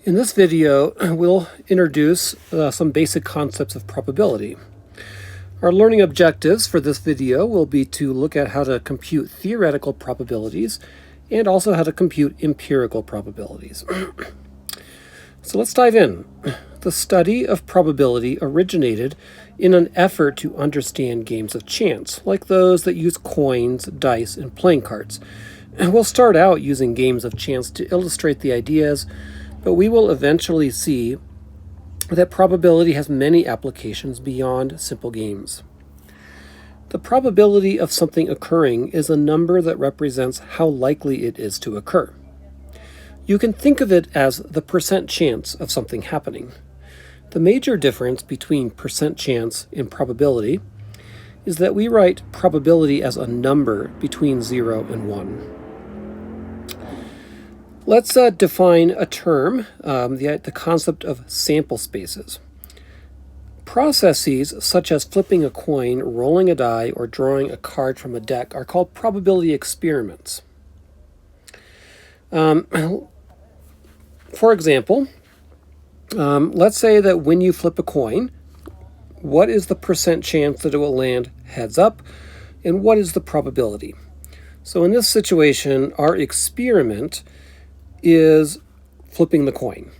In this video, we'll introduce some basic concepts of probability. Our learning objectives for this video will be to look at how to compute theoretical probabilities and also how to compute empirical probabilities. So let's dive in. The study of probability originated in an effort to understand games of chance, like those that use coins, dice, and playing cards. And we'll start out using games of chance to illustrate the ideas, but we will eventually see that probability has many applications beyond simple games. The probability of something occurring is a number that represents how likely it is to occur. You can think of it as the percent chance of something happening. The major difference between percent chance and probability is that we write probability as a number between 0 and 1. Let's define a term, the concept of sample spaces. Processes such as flipping a coin, rolling a die, or drawing a card from a deck are called probability experiments. For example, let's say that when you flip a coin, what is the percent chance that it will land heads up, and what is the probability? So in this situation, our experiment is flipping the coin.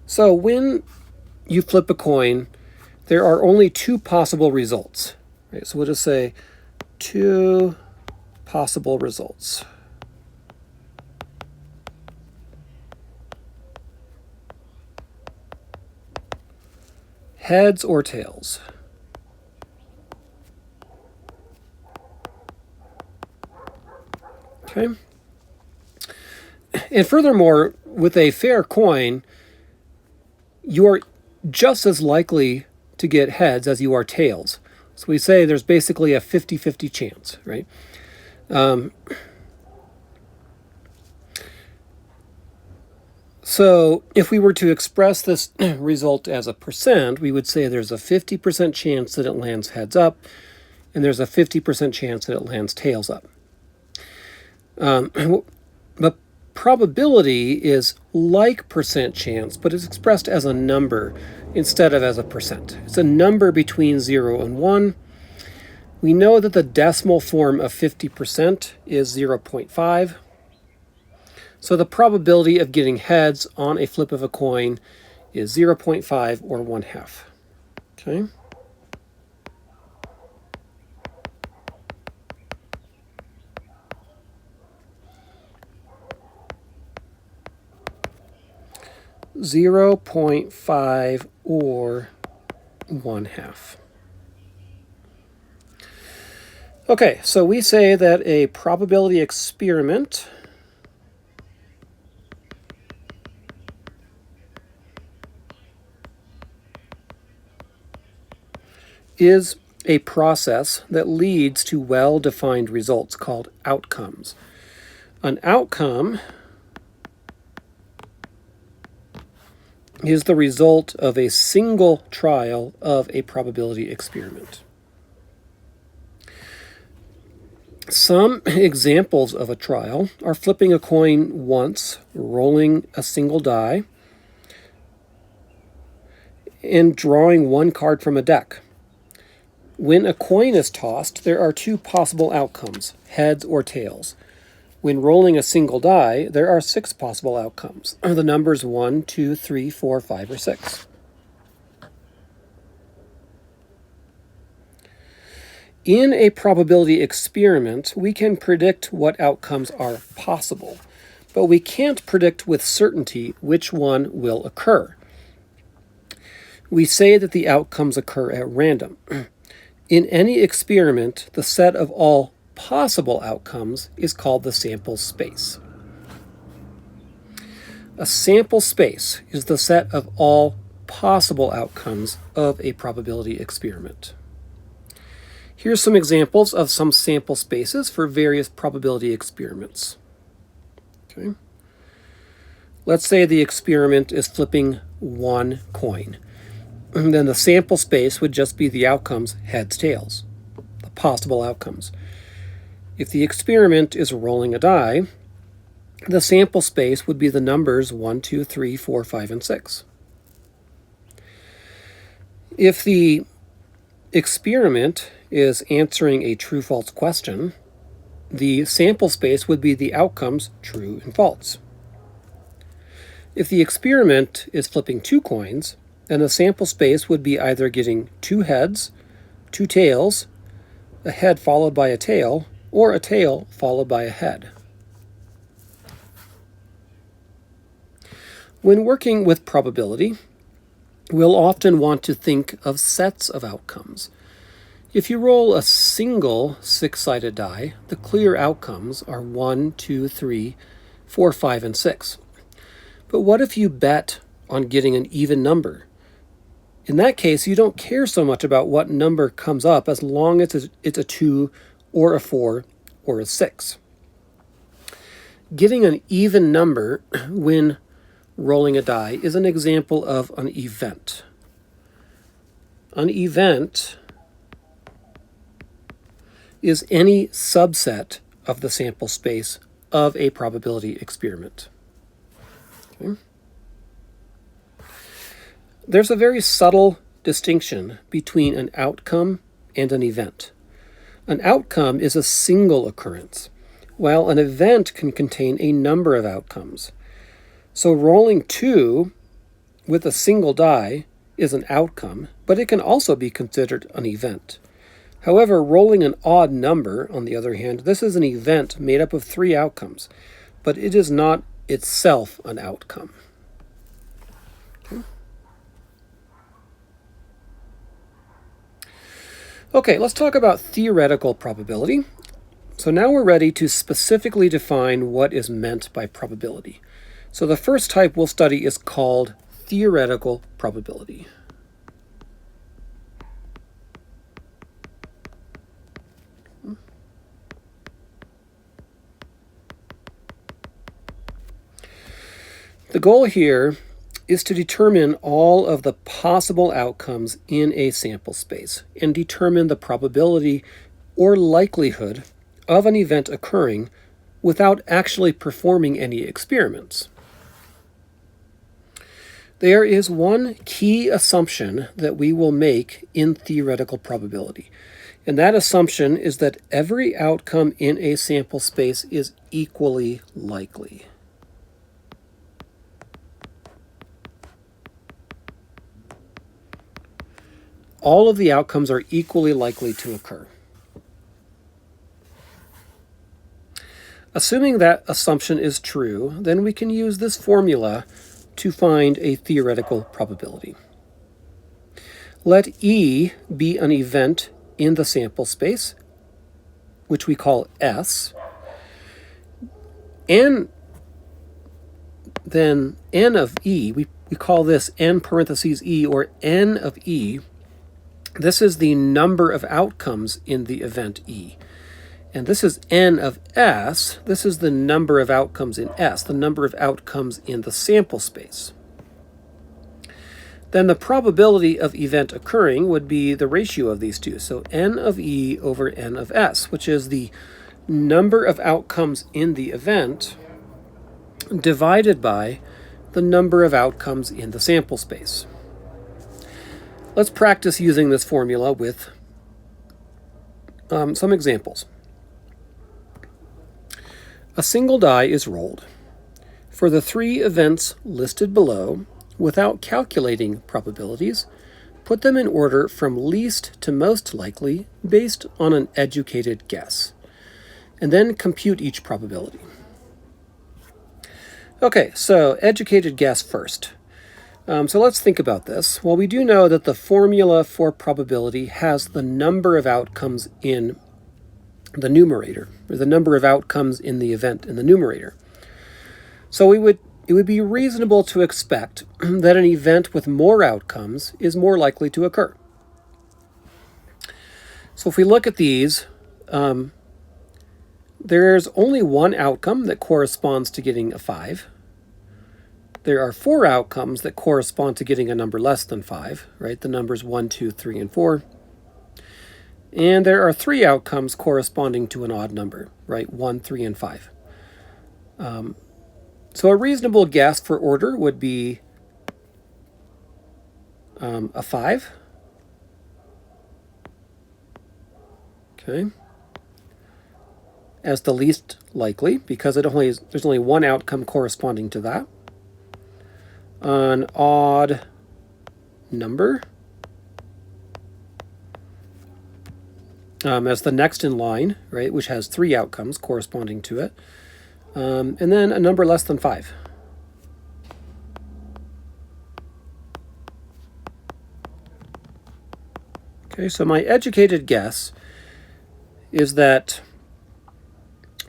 So when you flip a coin, there are only two possible results. Right? So we'll just say two possible results. Heads or tails. Okay. And furthermore, with a fair coin, you are just as likely to get heads as you are tails. So we say there's basically a 50-50 chance, right? So if we were to express this result as a percent, we would say there's a 50% chance that it lands heads up, and there's a 50% chance that it lands tails up. But probability is like percent chance, but it's expressed as a number instead of as a percent. It's a number between 0 and 1. We know that the decimal form of 50% is 0.5. So the probability of getting heads on a flip of a coin is 0.5 or 1/2. Okay. Zero 0.5 or 1/2. Okay, so we say that a probability experiment is a process that leads to well-defined results called outcomes. An outcome is the result of a single trial of a probability experiment. Some examples of a trial are flipping a coin once, rolling a single die, and drawing one card from a deck. When a coin is tossed, there are two possible outcomes, heads or tails. When rolling a single die, there are 6 possible outcomes. The numbers 1, 2, 3, 4, 5, or 6. In a probability experiment, we can predict what outcomes are possible, but we can't predict with certainty which one will occur. We say that the outcomes occur at random. In any experiment, the set of all possible outcomes is called the sample space. A sample space is the set of all possible outcomes of a probability experiment. Here's some examples of some sample spaces for various probability experiments. Okay. Let's say the experiment is flipping one coin. And then the sample space would just be the outcomes, heads, tails, the possible outcomes. If the experiment is rolling a die, the sample space would be the numbers 1, 2, 3, 4, 5, and 6. If the experiment is answering a true-false question, the sample space would be the outcomes true and false. If the experiment is flipping 2 coins, then the sample space would be either getting 2 heads, 2 tails, a head followed by a tail, or a tail followed by a head. When working with probability, we'll often want to think of sets of outcomes. If you roll a single 6-sided die, the clear outcomes are 1, 2, 3, 4, 5, and 6. But what if you bet on getting an even number? In that case, you don't care so much about what number comes up as long as it's a 2 or a 4 or a 6. Getting an even number when rolling a die is an example of an event. An event is any subset of the sample space of a probability experiment. Okay. There's a very subtle distinction between an outcome and an event. An outcome is a single occurrence, while an event can contain a number of outcomes. So rolling 2 with a single die is an outcome, but it can also be considered an event. However, rolling an odd number, on the other hand, this is an event made up of 3 outcomes, but it is not itself an outcome. Okay, let's talk about theoretical probability. So now we're ready to specifically define what is meant by probability. So the first type we'll study is called theoretical probability. The goal here is to determine all of the possible outcomes in a sample space and determine the probability or likelihood of an event occurring without actually performing any experiments. There is one key assumption that we will make in theoretical probability, and that assumption is that every outcome in a sample space is equally likely. All of the outcomes are equally likely to occur. Assuming that assumption is true, then we can use this formula to find a theoretical probability. Let E be an event in the sample space, which we call S, and then N of E, we call this N parentheses E, or N of E. This is the number of outcomes in the event E. And this is N of S. This is the number of outcomes in S, the number of outcomes in the sample space. Then the probability of event occurring would be the ratio of these two. So N of E over N of S, which is the number of outcomes in the event divided by the number of outcomes in the sample space. Let's practice using this formula with some examples. A single die is rolled. For the 3 events listed below, without calculating probabilities, put them in order from least to most likely based on an educated guess, and then compute each probability. Okay, so educated guess first. So let's think about this. Well, we do know that the formula for probability has the number of outcomes in the numerator, or the number of outcomes in the event in the numerator. So it would be reasonable to expect that an event with more outcomes is more likely to occur. So if we look at these, there's only one outcome that corresponds to getting a 5. There are 4 outcomes that correspond to getting a number less than 5, right? The numbers 1, 2, 3, and 4. And there are 3 outcomes corresponding to an odd number, right? 1, 3, and 5. So a reasonable guess for order would be a 5. Okay. As the least likely, because there's only one outcome corresponding to that. An odd number as the next in line, right, which has 3 outcomes corresponding to it. And then a number less than 5. Okay, so my educated guess is that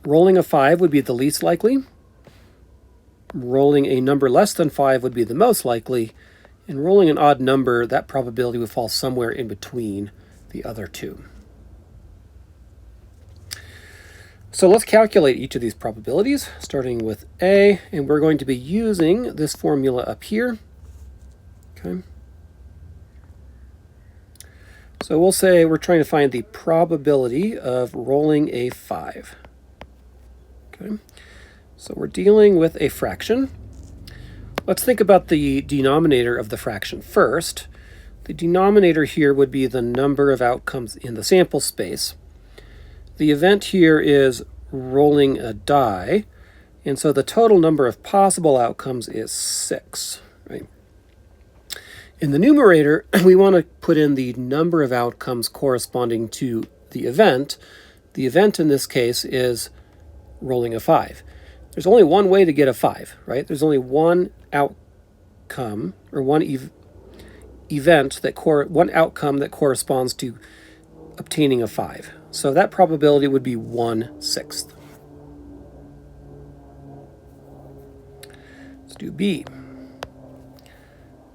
rolling a 5 would be the least likely, rolling a number less than 5 would be the most likely, and rolling an odd number, that probability would fall somewhere in between the other two. So let's calculate each of these probabilities, starting with A, and we're going to be using this formula up here. Okay. So we'll say we're trying to find the probability of rolling a 5. Okay. So we're dealing with a fraction. Let's think about the denominator of the fraction first. The denominator here would be the number of outcomes in the sample space. The event here is rolling a die, and so the total number of possible outcomes is 6, right? In the numerator, we want to put in the number of outcomes corresponding to the event. The event in this case is rolling a 5. There's only one way to get a 5, right? There's only one outcome, or one one outcome that corresponds to obtaining a 5. So that probability would be 1/6. Let's do B.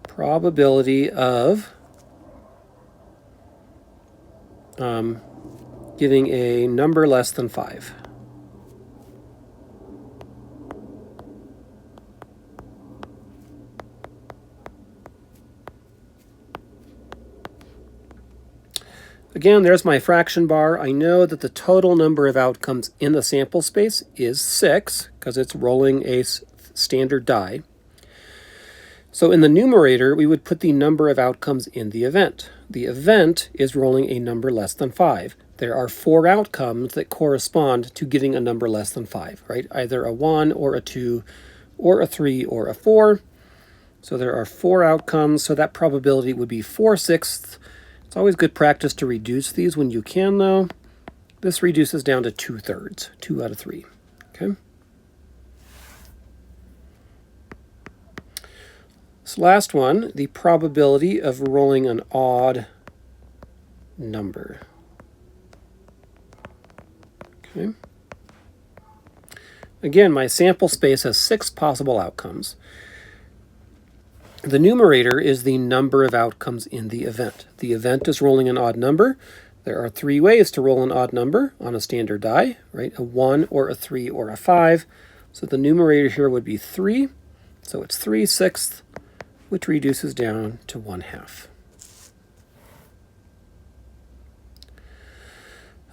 Probability of getting a number less than 5. Again, there's my fraction bar. I know that the total number of outcomes in the sample space is 6, because it's rolling a standard die. So in the numerator, we would put the number of outcomes in the event. The event is rolling a number less than 5. There are 4 outcomes that correspond to getting a number less than 5, right? Either a 1 or a 2 or a 3 or a 4. So there are 4 outcomes, so that probability would be 4/6. It's always good practice to reduce these when you can, though. This reduces down to 2/3, 2 out of 3. Okay. This last one, the probability of rolling an odd number. Okay. Again, my sample space has 6 possible outcomes. The numerator is the number of outcomes in the event. The event is rolling an odd number. There are 3 ways to roll an odd number on a standard die, right? A 1 or a 3 or a 5. So the numerator here would be 3. So it's 3/6, which reduces down to 1/2.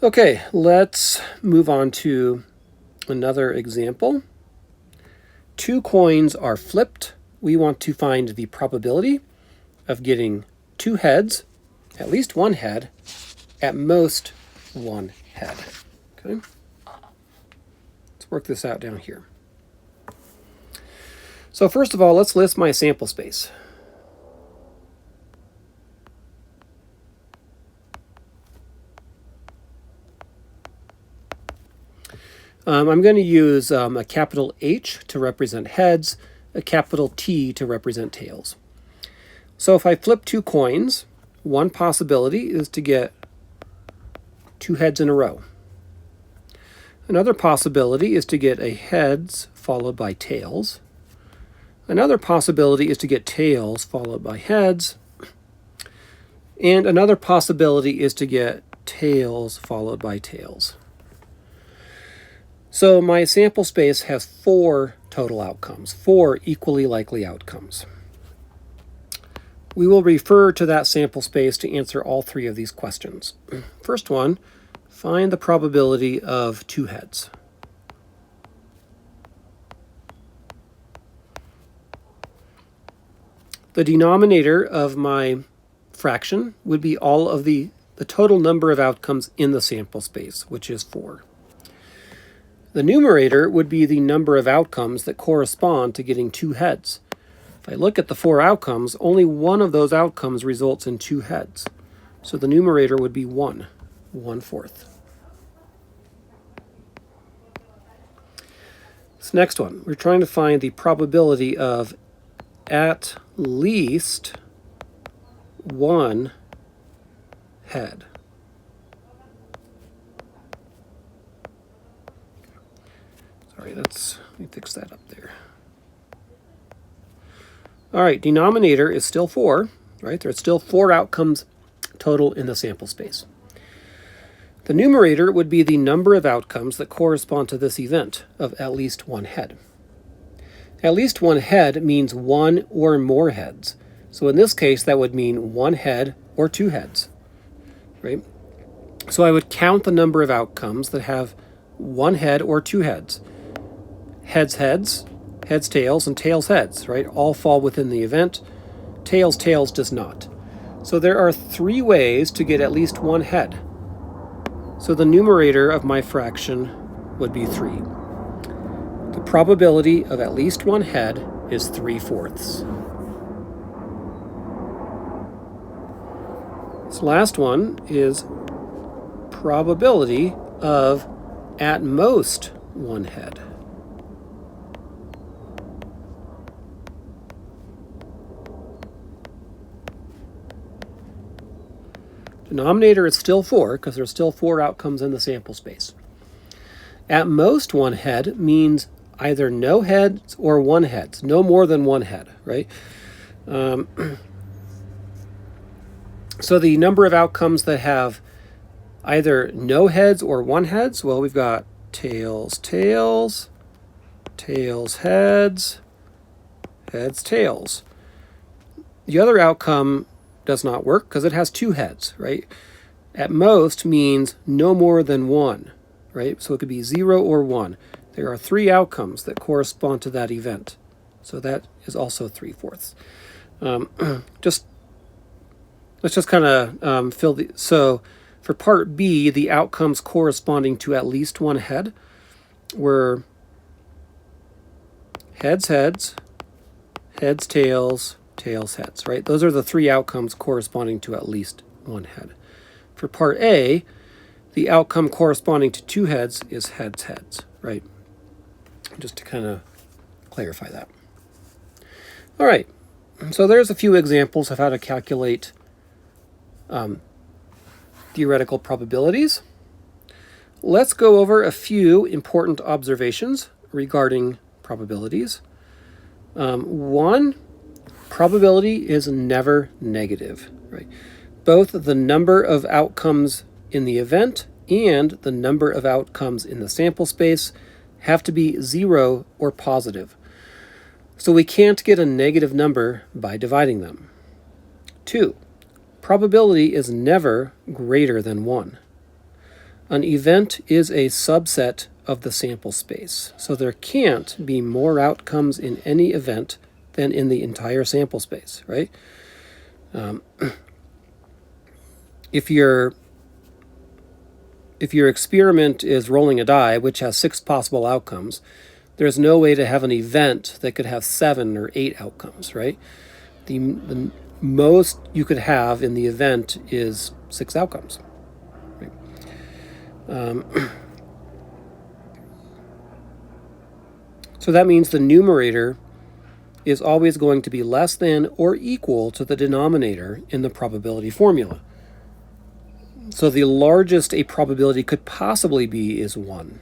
Okay, let's move on to another example. 2 coins are flipped. We want to find the probability of getting 2 heads, at least 1 head, at most 1 head. Okay? Let's work this out down here. So first of all, let's list my sample space. I'm going to use a capital H to represent heads, a capital T to represent tails. So if I flip 2 coins, one possibility is to get 2 heads in a row. Another possibility is to get a heads followed by tails. Another possibility is to get tails followed by heads. And another possibility is to get tails followed by tails. So my sample space has 4 total outcomes, 4 equally likely outcomes. We will refer to that sample space to answer all 3 of these questions. First one, find the probability of 2 heads. The denominator of my fraction would be all of the total number of outcomes in the sample space, which is 4. The numerator would be the number of outcomes that correspond to getting 2 heads. If I look at the 4 outcomes, only one of those outcomes results in 2 heads. So the numerator would be 1/4. This next one, we're trying to find the probability of at least 1 head. Sorry, let me fix that up there. All right, denominator is still 4, right? There's still 4 outcomes total in the sample space. The numerator would be the number of outcomes that correspond to this event of at least 1 head. At least 1 head means 1 or more heads. So in this case, that would mean 1 head or 2 heads, right? So I would count the number of outcomes that have 1 head or 2 heads. Heads, heads, heads, tails, and tails, heads, right? All fall within the event. Tails, tails does not. So there are 3 ways to get at least 1 head. So the numerator of my fraction would be 3. The probability of at least 1 head is 3/4. This last one is probability of at most 1 head. Denominator is still 4 because there's still 4 outcomes in the sample space. At most 1 head means either no heads or 1 heads, no more than 1 head, right? So the number of outcomes that have either no heads or 1 heads, well, we've got tails, tails, tails, heads, heads, tails. The other outcome does not work because it has 2 heads, right? At most means no more than 1, right? So it could be 0 or 1. There are 3 outcomes that correspond to that event. So that is also 3/4. Let's just kind of fill the... So for part B, the outcomes corresponding to at least 1 head were heads, heads, heads, tails, tails, heads, right? Those are the 3 outcomes corresponding to at least 1 head. For part A, the outcome corresponding to 2 heads is heads, heads, right? Just to kind of clarify that. All right, so there's a few examples of how to calculate theoretical probabilities. Let's go over a few important observations regarding probabilities. 1, probability is never negative, right? Both the number of outcomes in the event and the number of outcomes in the sample space have to be 0 or positive. So we can't get a negative number by dividing them. 2, probability is never greater than 1. An event is a subset of the sample space, so there can't be more outcomes in any event than in the entire sample space, right? If your experiment is rolling a die, which has 6 possible outcomes, there's no way to have an event that could have 7 or 8 outcomes, right? The most you could have in the event is 6 outcomes. Right? So that means the numerator is always going to be less than or equal to the denominator in the probability formula. So the largest a probability could possibly be is 1.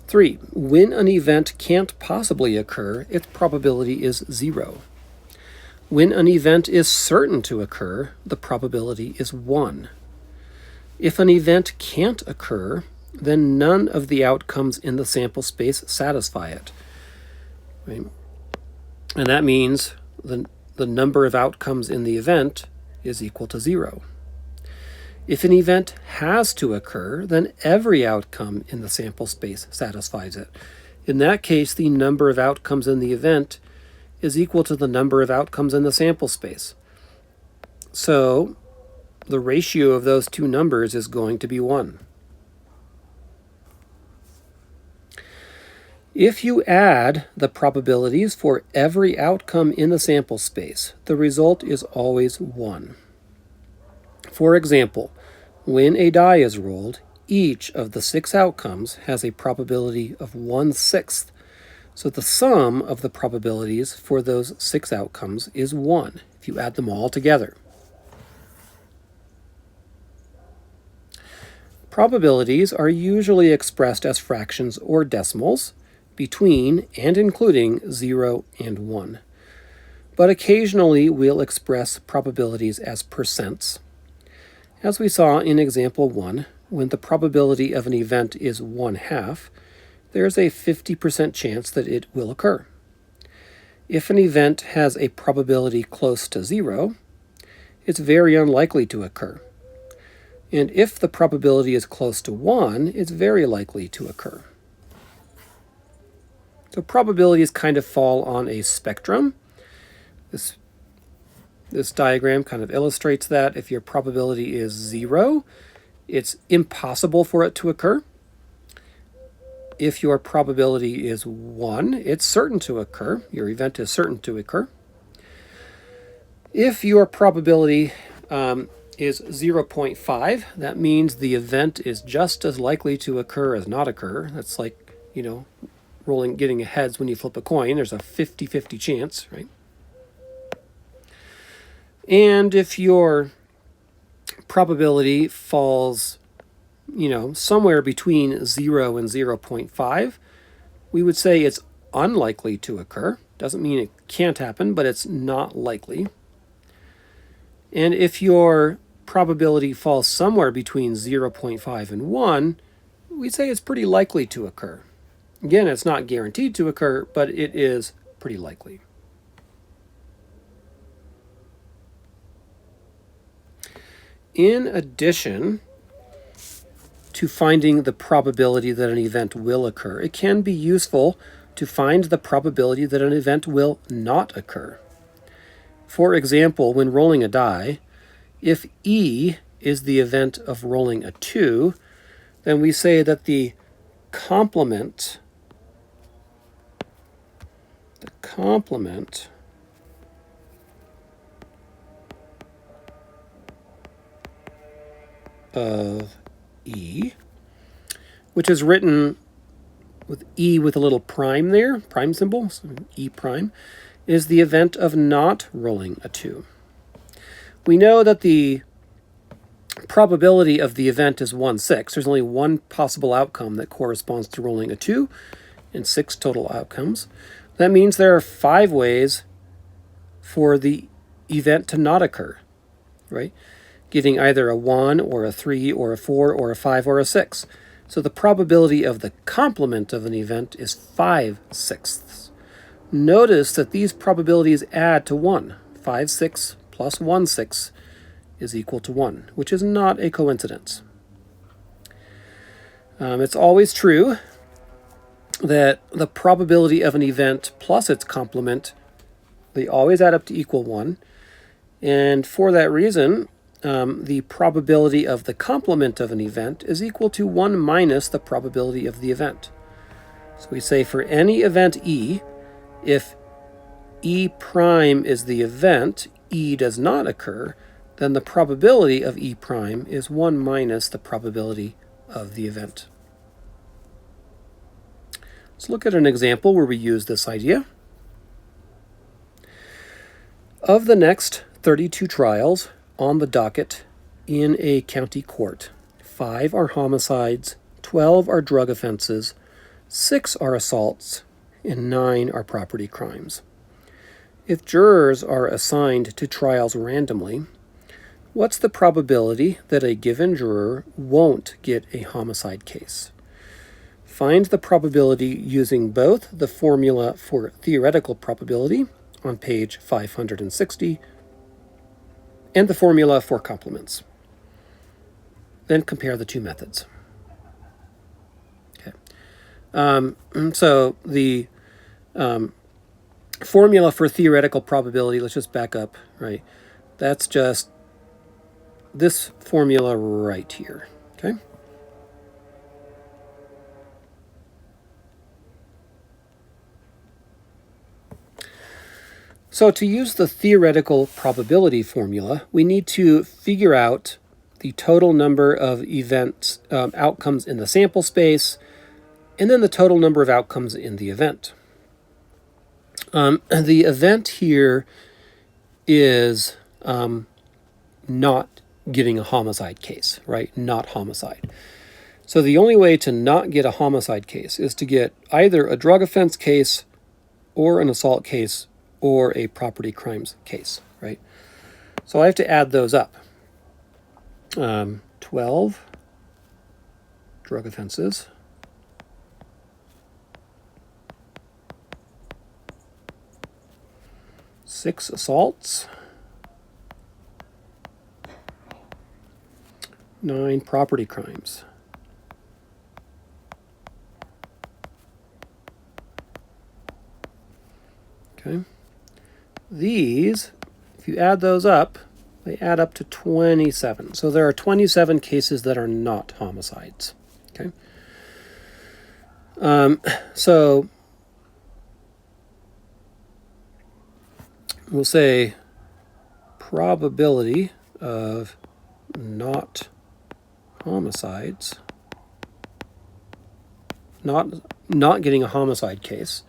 3, when an event can't possibly occur, its probability is 0. When an event is certain to occur, the probability is 1. If an event can't occur, then none of the outcomes in the sample space satisfy it. Right? And that means the number of outcomes in the event is equal to 0. If an event has to occur, then every outcome in the sample space satisfies it. In that case, the number of outcomes in the event is equal to the number of outcomes in the sample space. So the ratio of those two numbers is going to be 1. If you add the probabilities for every outcome in the sample space, the result is always 1. For example, when a die is rolled, each of the 6 outcomes has a probability of 1/6. So the sum of the probabilities for those 6 outcomes is 1 if you add them all together. Probabilities are usually expressed as fractions or decimals between and including 0 and 1. But occasionally we'll express probabilities as percents. As we saw in example 1, when the probability of an event is 1/2, there's a 50% chance that it will occur. If an event has a probability close to 0, it's very unlikely to occur. And if the probability is close to 1, it's very likely to occur. So probabilities kind of fall on a spectrum. This diagram kind of illustrates that. If your probability is 0, it's impossible for it to occur. If your probability is 1, it's certain to occur. Your event is certain to occur. If your probability is 0.5, that means the event is just as likely to occur as not occur. That's like, getting a heads when you flip a coin. There's a 50-50 chance, right? And if your probability falls, somewhere between 0 and 0.5, we would say it's unlikely to occur. Doesn't mean it can't happen, but it's not likely. And if your probability falls somewhere between 0.5 and 1, we'd say it's pretty likely to occur. Again, it's not guaranteed to occur, but it is pretty likely. In addition to finding the probability that an event will occur, it can be useful to find the probability that an event will not occur. For example, when rolling a die, if E is the event of rolling a 2, then we say that the complement of E, which is written with E with a little prime there, prime symbol, so E prime, is the event of not rolling a 2. We know that the probability of the event is 1/6. There's only one possible outcome that corresponds to rolling a 2 and 6 total outcomes. That means there are 5 ways for the event to not occur, right? Getting either a 1 or a 3 or a 4 or a 5 or a 6. So the probability of the complement of an event is 5/6. Notice that these probabilities add to 1. 5/6 plus 1/6 is equal to 1, which is not a coincidence. It's always true that the probability of an event plus its complement, they always add up to equal 1. And for that reason, the probability of the complement of an event is equal to 1 minus the probability of the event. So we say for any event E, if E prime is the event, E does not occur, then the probability of E prime is 1 minus the probability of the event. Let's look at an example where we use this idea. Of the next 32 trials on the docket in a county court, 5 are homicides, 12 are drug offenses, 6 are assaults, and 9 are property crimes. If jurors are assigned to trials randomly, what's the probability that a given juror won't get a homicide case? Find the probability using both the formula for theoretical probability on page 560 and the formula for complements. Then compare the two methods. Okay. So the formula for theoretical probability, let's just back up, right? That's just this formula right here, okay? So to use the theoretical probability formula, we need to figure out the total number of events, outcomes in the sample space, and then the total number of outcomes in the event. The event here is not getting a homicide case, right? Not homicide. So the only way to not get a homicide case is to get either a drug offense case or an assault case or a property crimes case, right? So I have to add those up. 12 drug offenses, 6 assaults, 9 property crimes. Okay. These, if you add those up, they add up to 27. So there are 27 cases that are not homicides. Okay. So we'll say probability of not homicides, not getting a homicide case,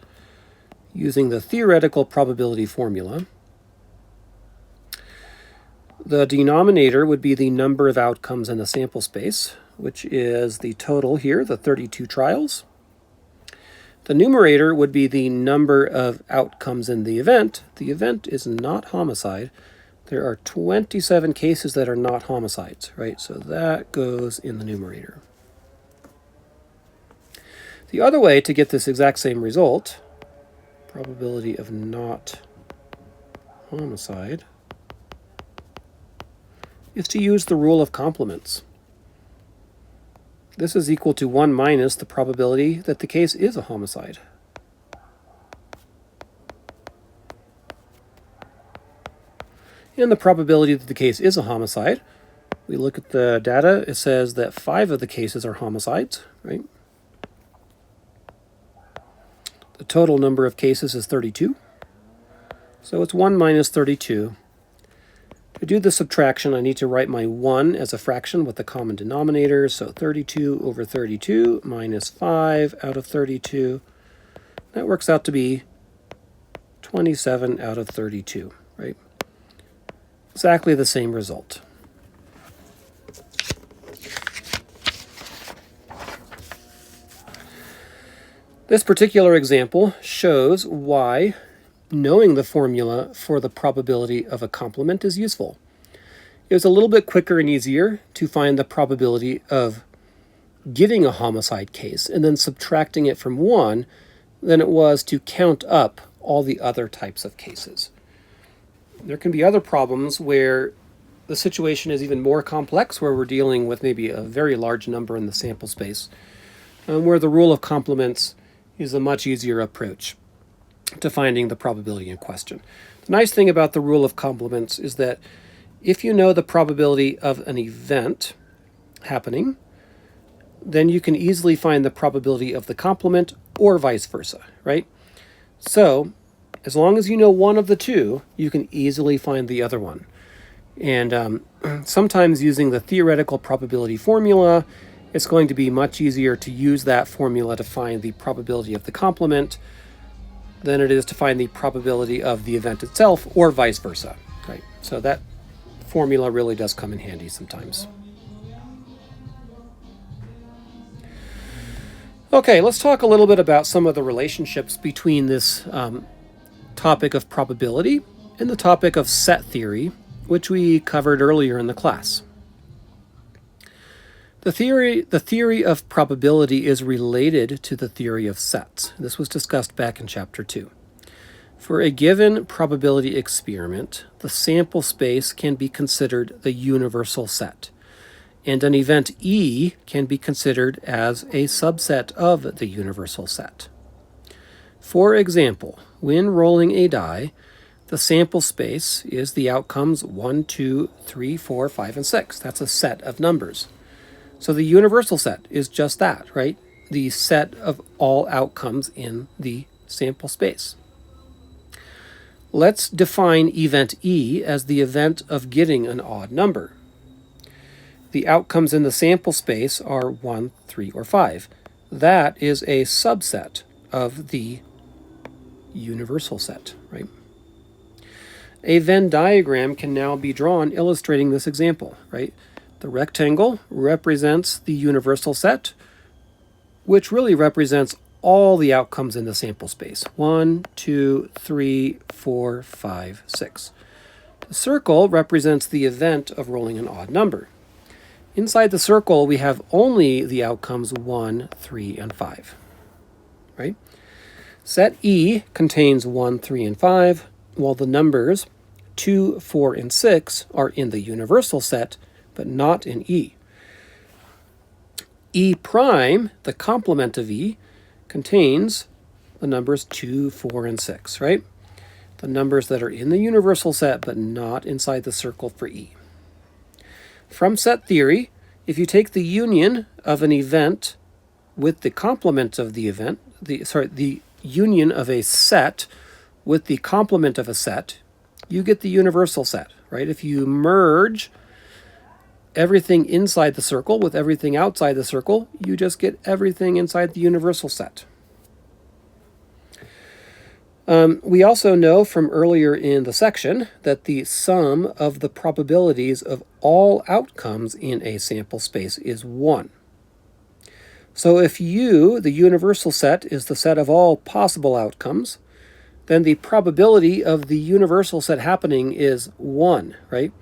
using the theoretical probability formula. The denominator would be the number of outcomes in the sample space, which is the total here, the 32 trials. The numerator would be the number of outcomes in the event. The event is not homicide. There are 27 cases that are not homicides, right? So that goes in the numerator. The other way to get this exact same result, probability of not homicide, is to use the rule of complements. This is equal to 1 minus the probability that the case is a homicide. And the probability that the case is a homicide, we look at the data, it says that 5 of the cases are homicides, right? The total number of cases is 32. So it's 1 minus 32. To do the subtraction, I need to write my 1 as a fraction with the common denominator. So 32 over 32 minus 5 out of 32. That works out to be 27 out of 32, right? Exactly the same result. This particular example shows why knowing the formula for the probability of a complement is useful. It was a little bit quicker and easier to find the probability of getting a homicide case and then subtracting it from 1 than it was to count up all the other types of cases. There can be other problems where the situation is even more complex, where we're dealing with maybe a very large number in the sample space, where the rule of complements is a much easier approach to finding the probability in question. The nice thing about the rule of complements is that if you know the probability of an event happening, then you can easily find the probability of the complement or vice versa, right? So as long as you know one of the two, you can easily find the other one. And sometimes using the theoretical probability formula, it's going to be much easier to use that formula to find the probability of the complement than it is to find the probability of the event itself, or vice versa, right? So that formula really does come in handy sometimes. Okay, let's talk a little bit about some of the relationships between this topic of probability and the topic of set theory, which we covered earlier in the class. The theory of probability is related to the theory of sets. This was discussed back in Chapter 2. For a given probability experiment, the sample space can be considered the universal set, and an event E can be considered as a subset of the universal set. For example, when rolling a die, the sample space is the outcomes 1, 2, 3, 4, 5, and 6. That's a set of numbers. So the universal set is just that, right? The set of all outcomes in the sample space. Let's define event E as the event of getting an odd number. The outcomes in the sample space are 1, 3, or 5. That is a subset of the universal set, right? A Venn diagram can now be drawn illustrating this example, right? The rectangle represents the universal set, which really represents all the outcomes in the sample space. 1, 2, 3, 4, 5, 6. The circle represents the event of rolling an odd number. Inside the circle, we have only the outcomes 1, 3, and 5, right? Set E contains 1, 3, and 5, while the numbers 2, 4, and 6 are in the universal set, but not in E. E prime, the complement of E, contains the numbers 2, 4, and 6, right? The numbers that are in the universal set, but not inside the circle for E. From set theory, if you take the union of an event with the complement of the event, the union of a set with the complement of a set, you get the universal set, right? If you merge everything inside the circle with everything outside the circle, you just get everything inside the universal set. We also know from earlier in the section that the sum of the probabilities of all outcomes in a sample space is 1. So if U, the universal set, is the set of all possible outcomes, then the probability of the universal set happening is 1, right?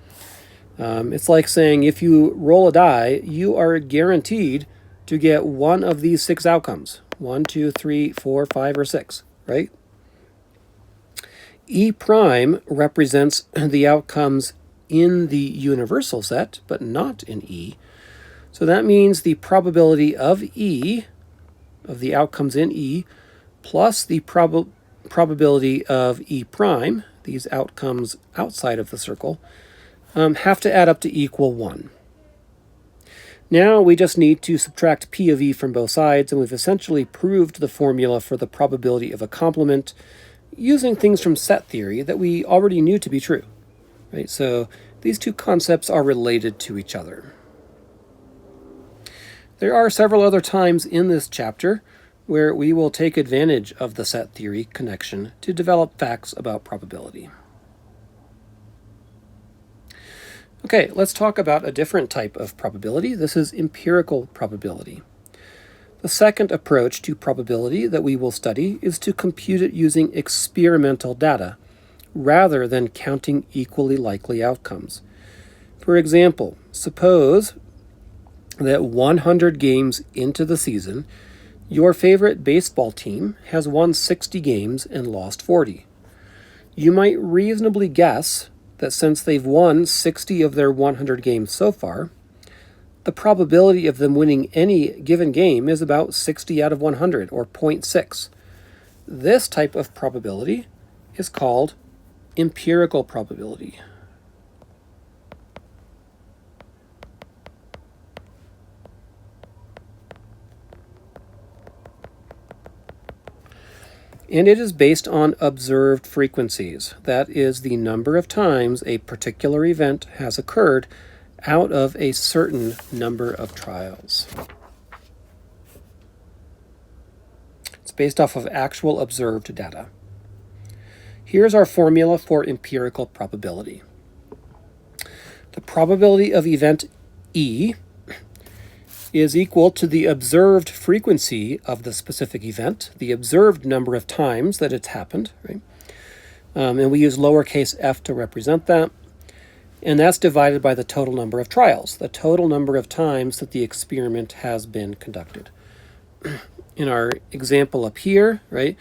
It's like saying if you roll a die, you are guaranteed to get one of these 6 outcomes. 1, 2, 3, 4, 5, or 6, right? E prime represents the outcomes in the universal set, but not in E. So that means the probability of E, of the outcomes in E, plus the probability of E prime, these outcomes outside of the circle, have to add up to equal 1. Now we just need to subtract P of E from both sides, and we've essentially proved the formula for the probability of a complement using things from set theory that we already knew to be true, right? So these two concepts are related to each other. There are several other times in this chapter where we will take advantage of the set theory connection to develop facts about probability. Okay, let's talk about a different type of probability. This is empirical probability. The second approach to probability that we will study is to compute it using experimental data, rather than counting equally likely outcomes. For example, suppose that 100 games into the season, your favorite baseball team has won 60 games and lost 40. You might reasonably guess that since they've won 60 of their 100 games so far, the probability of them winning any given game is about 60 out of 100, or 0.6. This type of probability is called empirical probability. And it is based on observed frequencies. That is the number of times a particular event has occurred out of a certain number of trials. It's based off of actual observed data. Here's our formula for empirical probability. The probability of event E is equal to the observed frequency of the specific event, the observed number of times that it's happened, right? And we use lowercase f to represent that. And that's divided by the total number of trials, the total number of times that the experiment has been conducted. In our example up here, right,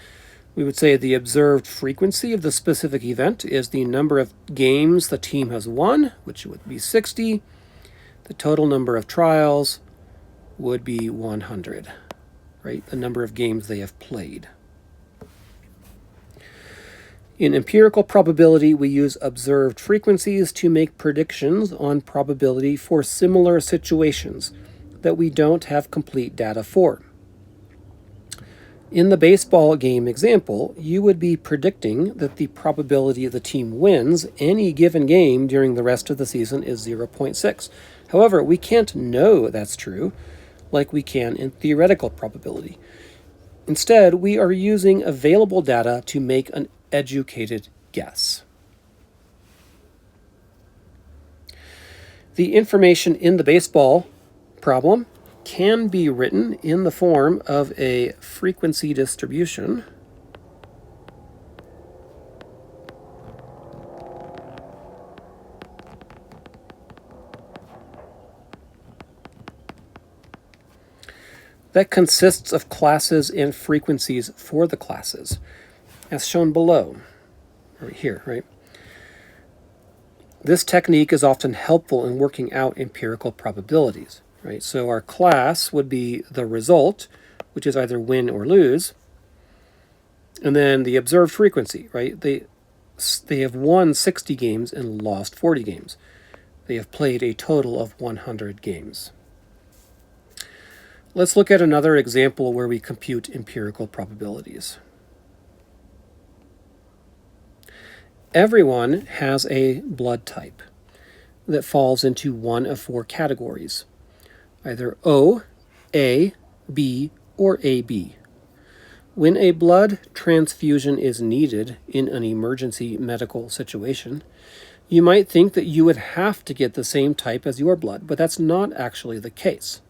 we would say the observed frequency of the specific event is the number of games the team has won, which would be 60. The total number of trials would be 100, right, the number of games they have played. In empirical probability, we use observed frequencies to make predictions on probability for similar situations that we don't have complete data for. In the baseball game example, you would be predicting that the probability the team wins any given game during the rest of the season is 0.6. However, we can't know that's true like we can in theoretical probability. Instead, we are using available data to make an educated guess. The information in the baseball problem can be written in the form of a frequency distribution that consists of classes and frequencies for the classes, as shown below, right here, right? This technique is often helpful in working out empirical probabilities, right? So our class would be the result, which is either win or lose, and then the observed frequency, right? They have won 60 games and lost 40 games. They have played a total of 100 games. Let's look at another example where we compute empirical probabilities. Everyone has a blood type that falls into one of four categories, either O, A, B, or AB. When a blood transfusion is needed in an emergency medical situation, you might think that you would have to get the same type as your blood, but that's not actually the case.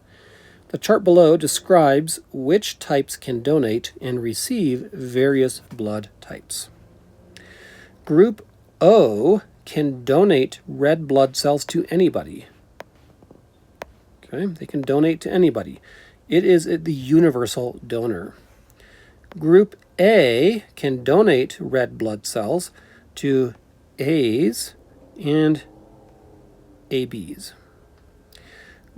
The chart below describes which types can donate and receive various blood types. Group O can donate red blood cells to anybody. Okay, they can donate to anybody. It is the universal donor. Group A can donate red blood cells to A's and AB's.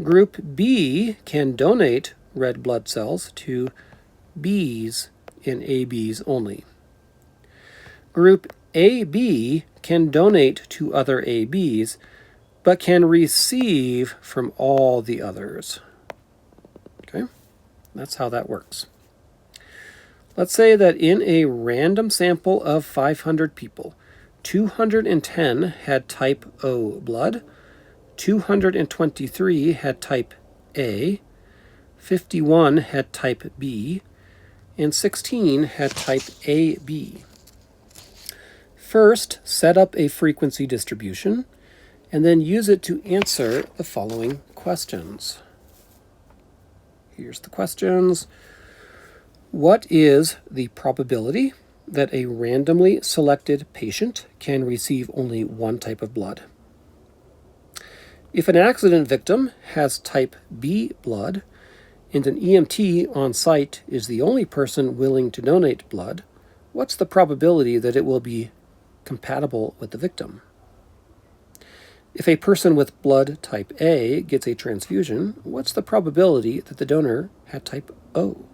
Group B can donate red blood cells to B's and AB's only. Group AB can donate to other AB's, but can receive from all the others. Okay, that's how that works. Let's say that in a random sample of 500 people, 210 had type O blood, 223 had type A, 51 had type B, and 16 had type AB. First, set up a frequency distribution, and then use it to answer the following questions. Here's the questions. What is the probability that a randomly selected patient can receive only one type of blood? If an accident victim has type B blood and an EMT on site is the only person willing to donate blood, what's the probability that it will be compatible with the victim? If a person with blood type A gets a transfusion, what's the probability that the donor had type O?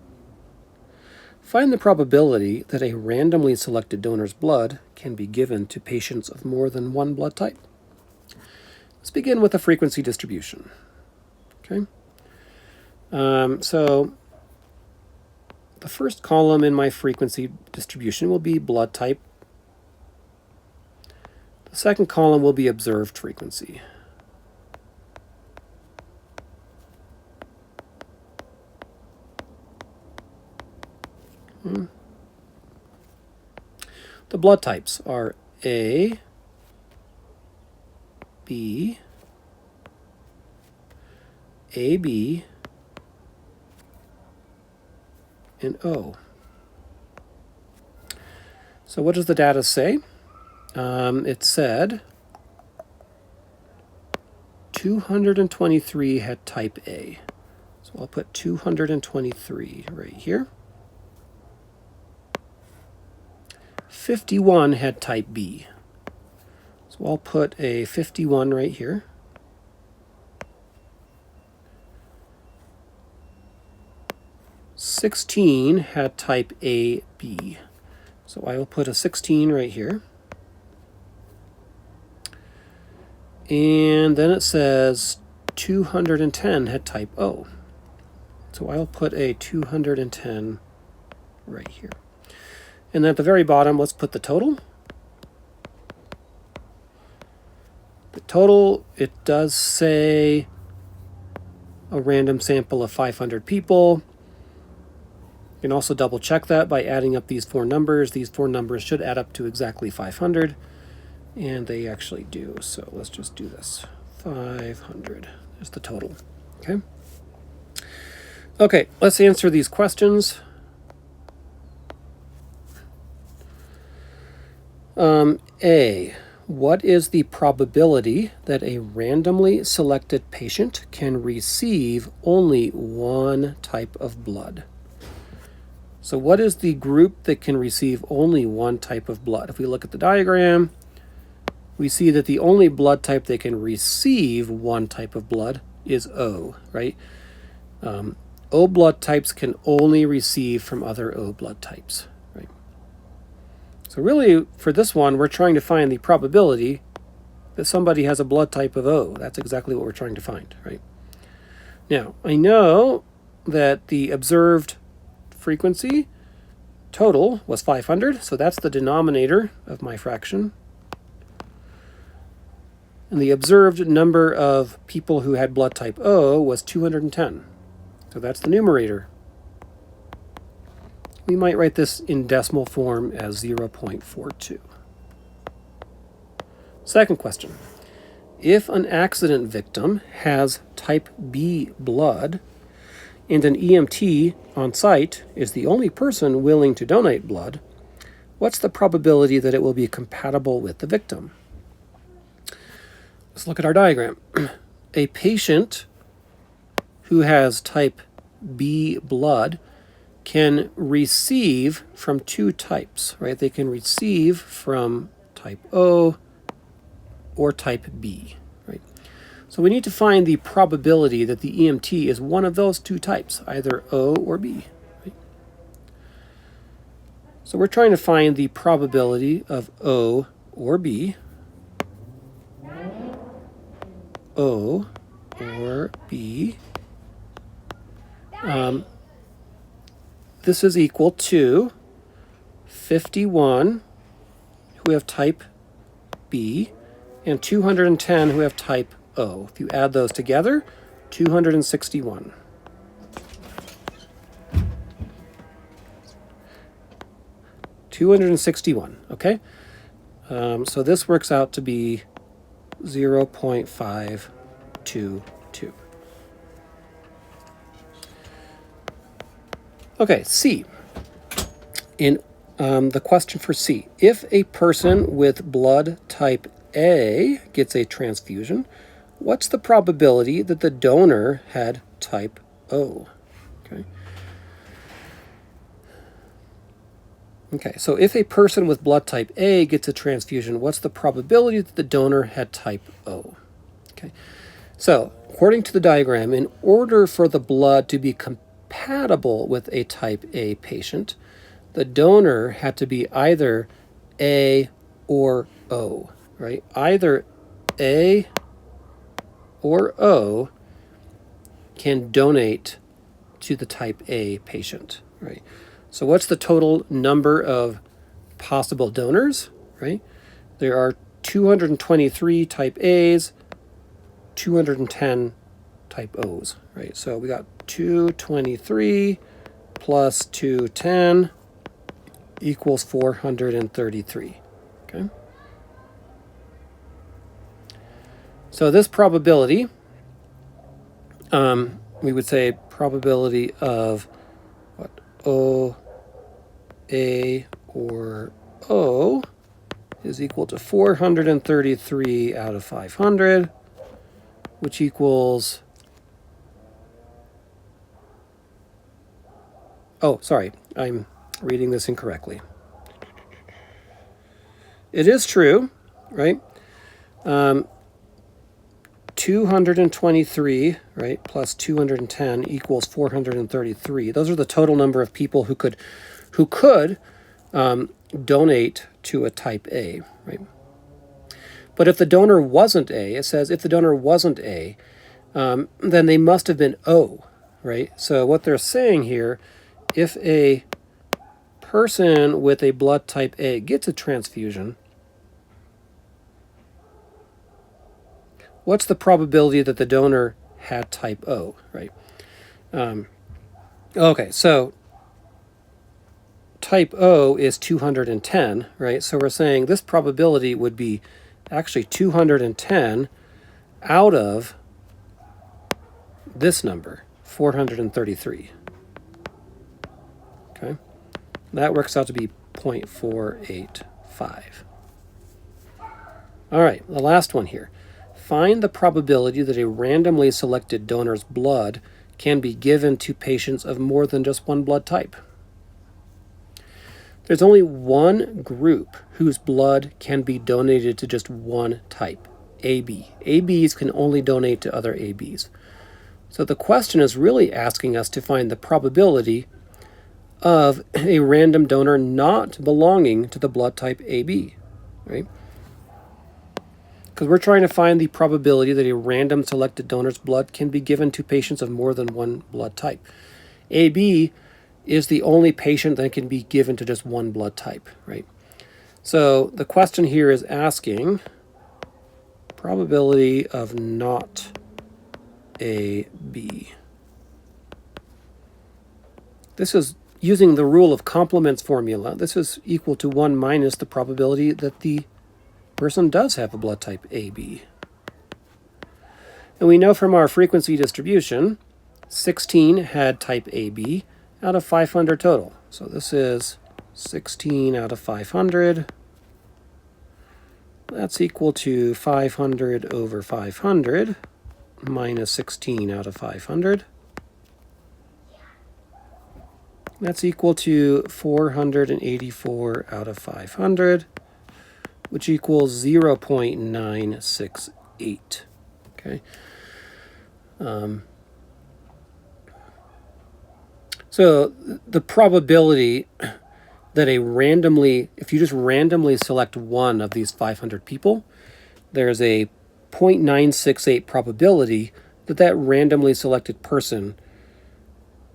Find the probability that a randomly selected donor's blood can be given to patients of more than one blood type. Let's begin with the frequency distribution. Okay. So the first column in my frequency distribution will be blood type. The second column will be observed frequency. The blood types are A, B, AB, and O. So what does the data say? It said 223 had type A. So I'll put 223 right here. 51 had type B. So I'll put a 51 right here. 16 had type AB. So I will put a 16 right here. And then it says 210 had type O. So I'll put a 210 right here. And then at the very bottom, let's put the total. The total, it does say a random sample of 500 people. You can also double check that by adding up these four numbers. These four numbers should add up to exactly 500. And they actually do. So let's just do this. 500 is the total. Okay. Okay, let's answer these questions. A, what is the probability that a randomly selected patient can receive only one type of blood? So what is the group that can receive only one type of blood? If we look at the diagram, we see that the only blood type that can receive one type of blood is O, right? O blood types can only receive from other O blood types, right? So really, for this one, we're trying to find the probability that somebody has a blood type of O. That's exactly what we're trying to find, right? Now, I know that the observed frequency total was 500, so that's the denominator of my fraction. And the observed number of people who had blood type O was 210. So that's the numerator. We might write this in decimal form as 0.42. Second question. If an accident victim has type B blood and an EMT on site is the only person willing to donate blood, what's the probability that it will be compatible with the victim? Let's look at our diagram. A patient who has type B blood can receive from two types, right? They can receive from type O or type B, right? So we need to find the probability that the EMT is one of those two types, either O or B, right? So we're trying to find the probability of O or B. O or B. This is equal to 51 who have type B and 210 who have type O. If you add those together, 261. Okay? So this works out to be 0.522. Okay, C. In the question for C, if a person with blood type A gets a transfusion, what's the probability that the donor had type O? Okay, so if a person with blood type A gets a transfusion, what's the probability that the donor had type O? Okay, so according to the diagram, in order for the blood to be compatible with a type A patient, the donor had to be either A or O, right? Either A or O can donate to the type A patient, right? So what's the total number of possible donors, right? There are 223 type A's, 210 type O's, right? So we got 223 plus 210 equals 433, okay? So this probability, we would say probability of what? O, A, or O is equal to 433 out of 500, which equals, oh, sorry, I'm reading this incorrectly. It is true, right? 223, right, plus 210 equals 433. Those are the total number of people who could donate to a type A, right? But if the donor wasn't A, it says if the donor wasn't A, then they must have been O, right? So what they're saying here, if a person with a blood type A gets a transfusion, what's the probability that the donor had type O, right? Okay, so type O is 210, right? So we're saying this probability would be actually 210 out of this number, 433. Okay, that works out to be 0.485. All right, the last one here. Find the probability that a randomly selected donor's blood can be given to patients of more than just one blood type. There's only one group whose blood can be donated to just one type, AB. ABs can only donate to other ABs. So the question is really asking us to find the probability of a random donor not belonging to the blood type AB, right? Because we're trying to find the probability that a random selected donor's blood can be given to patients of more than one blood type. AB is the only patient that can be given to just one blood type, right? So the question here is asking probability of not AB. This is using the rule of complements formula. This is equal to 1 minus the probability that the person does have a blood type AB. And we know from our frequency distribution, 16 had type AB out of 500 total. So this is 16 out of 500. That's equal to 500 over 500 minus 16 out of 500. That's equal to 484 out of 500, which equals 0.968. Okay. So the probability that if you just randomly select one of these 500 people, there's a 0.968 probability that randomly selected person,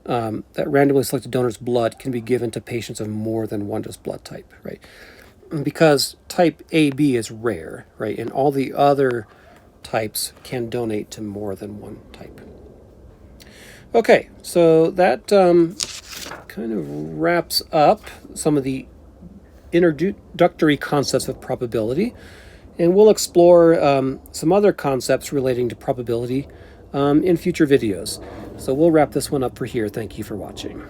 that randomly selected donor's blood can be given to patients of more than one just blood type, right? Because type AB is rare, right? And all the other types can donate to more than one type. Okay, so that kind of wraps up some of the introductory concepts of probability, and we'll explore some other concepts relating to probability in future videos. So we'll wrap this one up for here. Thank you for watching.